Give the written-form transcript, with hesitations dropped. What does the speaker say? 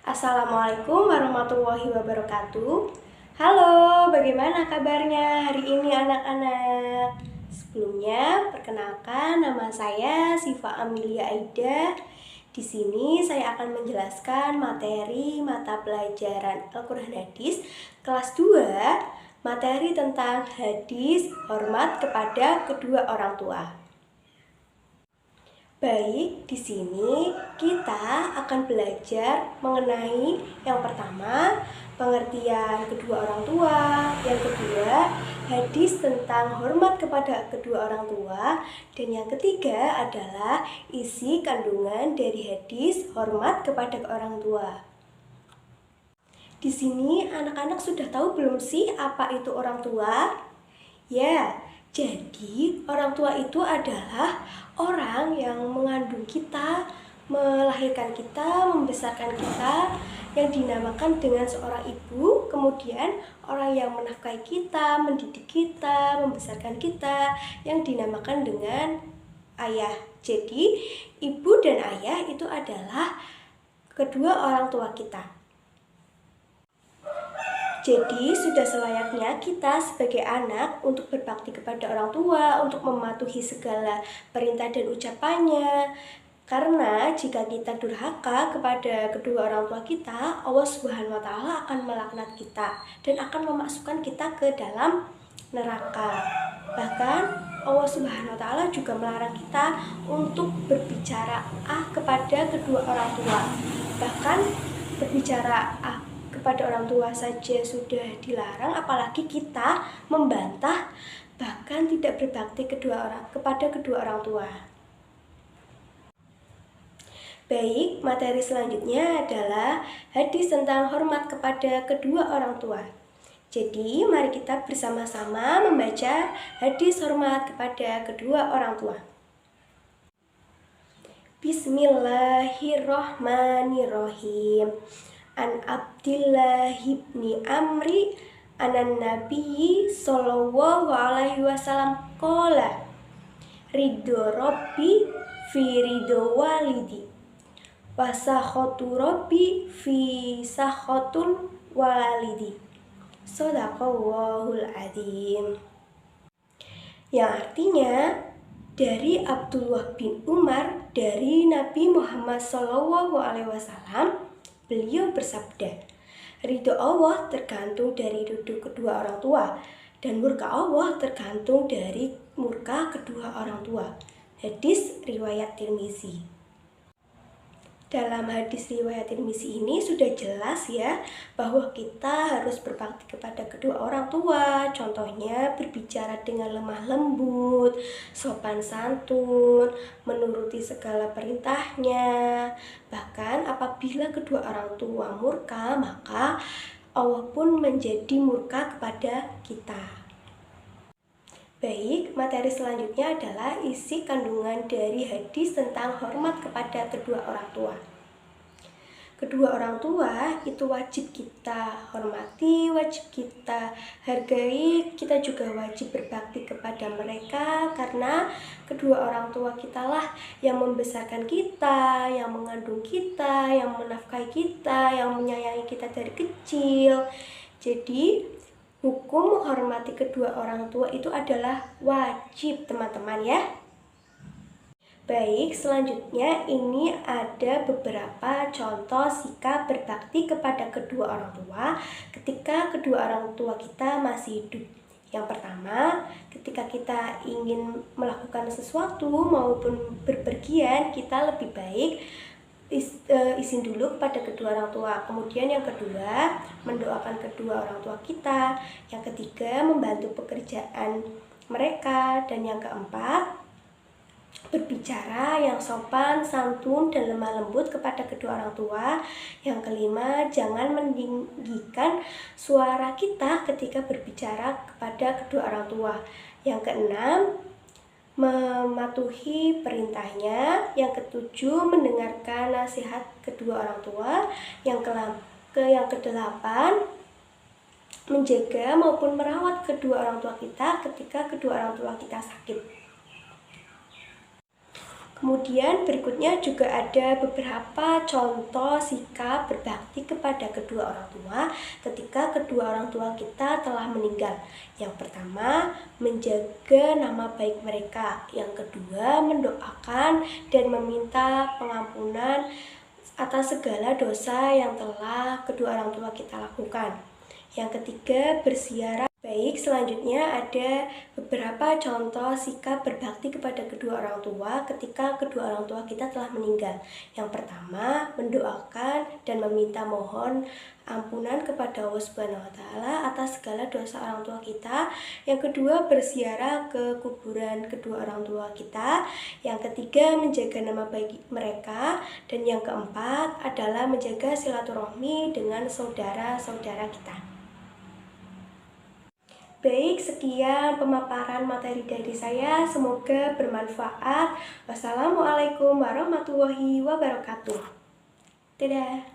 Assalamualaikum warahmatullahi wabarakatuh. Halo, bagaimana kabarnya hari ini anak-anak? Sebelumnya, perkenalkan nama saya Siva Amelia Aida. Di sini saya akan menjelaskan materi mata pelajaran Al-Quran Hadis kelas 2, materi tentang hadis hormat kepada kedua orang tua. Baik, di sini kita akan belajar mengenai yang pertama, pengertian kedua orang tua, yang kedua, hadis tentang hormat kepada kedua orang tua, dan yang ketiga adalah isi kandungan dari hadis hormat kepada orang tua. Di sini anak-anak sudah tahu belum sih apa itu orang tua? Ya, jadi orang tua itu adalah orang yang mengandung kita, melahirkan kita, membesarkan kita, yang dinamakan dengan seorang ibu. Kemudian orang yang menafkahi kita, mendidik kita, membesarkan kita, yang dinamakan dengan ayah. Jadi ibu dan ayah itu adalah kedua orang tua kita. Jadi sudah selayaknya kita sebagai anak untuk berbakti kepada orang tua, untuk mematuhi segala perintah dan ucapannya. Karena jika kita durhaka kepada kedua orang tua kita, Allah Subhanahu wa Ta'ala akan melaknat kita dan akan memasukkan kita ke dalam neraka. Bahkan Allah Subhanahu wa Ta'ala juga melarang kita untuk berbicara kepada kedua orang tua. Bahkan berbicara kepada orang tua saja sudah dilarang, apalagi kita membantah, bahkan tidak berbakti kepada kedua orang tua. Baik, materi selanjutnya adalah hadis tentang hormat kepada kedua orang tua. Jadi, mari kita bersama-sama membaca hadis hormat kepada kedua orang tua. Bismillahirrahmanirrahim. An Abdillah ibni Amri anan Nabi sallallahu alaihi wasallam qala ridho Rabbi fi ridho walidi wa sakhatu Rabbi fi sakhatul walidi. Shadaqallahul adzim. Yang artinya, dari Abdullah bin Umar dari Nabi Muhammad sallallahu alaihi wasallam, beliau bersabda, ridho Allah tergantung dari ridho kedua orang tua, dan murka Allah tergantung dari murka kedua orang tua. Hadis riwayat Tirmizi. Dalam hadis riwayat Tirmizi ini sudah jelas ya bahwa kita harus berbakti kepada kedua orang tua. Contohnya berbicara dengan lemah lembut, sopan santun, menuruti segala perintahnya. Bahkan apabila kedua orang tua murka, maka Allah pun menjadi murka kepada kita. Baik, materi selanjutnya adalah isi kandungan dari hadis tentang hormat kepada kedua orang tua. Kedua orang tua itu wajib kita hormati, wajib kita hargai, kita juga wajib berbakti kepada mereka karena kedua orang tua kita lah yang membesarkan kita, yang mengandung kita, yang menafkahi kita, yang menyayangi kita dari kecil. Jadi hukum menghormati kedua orang tua itu adalah wajib, teman-teman ya. Baik, selanjutnya ini ada beberapa contoh sikap berbakti kepada kedua orang tua ketika kedua orang tua kita masih hidup. Yang pertama, ketika kita ingin melakukan sesuatu maupun berpergian, kita lebih baik izin dulu kepada kedua orang tua. Kemudian yang kedua, mendoakan kedua orang tua kita. Yang ketiga, membantu pekerjaan mereka. Dan yang keempat, berbicara yang sopan, santun, dan lemah lembut kepada kedua orang tua. Yang kelima, jangan meninggikan suara kita ketika berbicara kepada kedua orang tua. Yang keenam, mematuhi perintahnya. Yang ketujuh, mendengarkan nasihat kedua orang tua. Yang kedelapan, menjaga maupun merawat kedua orang tua kita ketika kedua orang tua kita sakit. Kemudian berikutnya juga ada beberapa contoh sikap berbakti kepada kedua orang tua ketika kedua orang tua kita telah meninggal. Yang pertama, menjaga nama baik mereka. Yang kedua, mendoakan dan meminta pengampunan atas segala dosa yang telah kedua orang tua kita lakukan. Yang ketiga, berziarah. Baik, selanjutnya ada beberapa contoh sikap berbakti kepada kedua orang tua ketika kedua orang tua kita telah meninggal. Yang pertama, mendoakan dan meminta mohon ampunan kepada Allah Subhanahu wa taala atas segala dosa orang tua kita. Yang kedua, berziarah ke kuburan kedua orang tua kita. Yang ketiga, menjaga nama baik mereka. Dan yang keempat adalah menjaga silaturahmi dengan saudara-saudara kita. Baik, sekian pemaparan materi dari saya. Semoga bermanfaat. Wassalamualaikum warahmatullahi wabarakatuh. Dadah.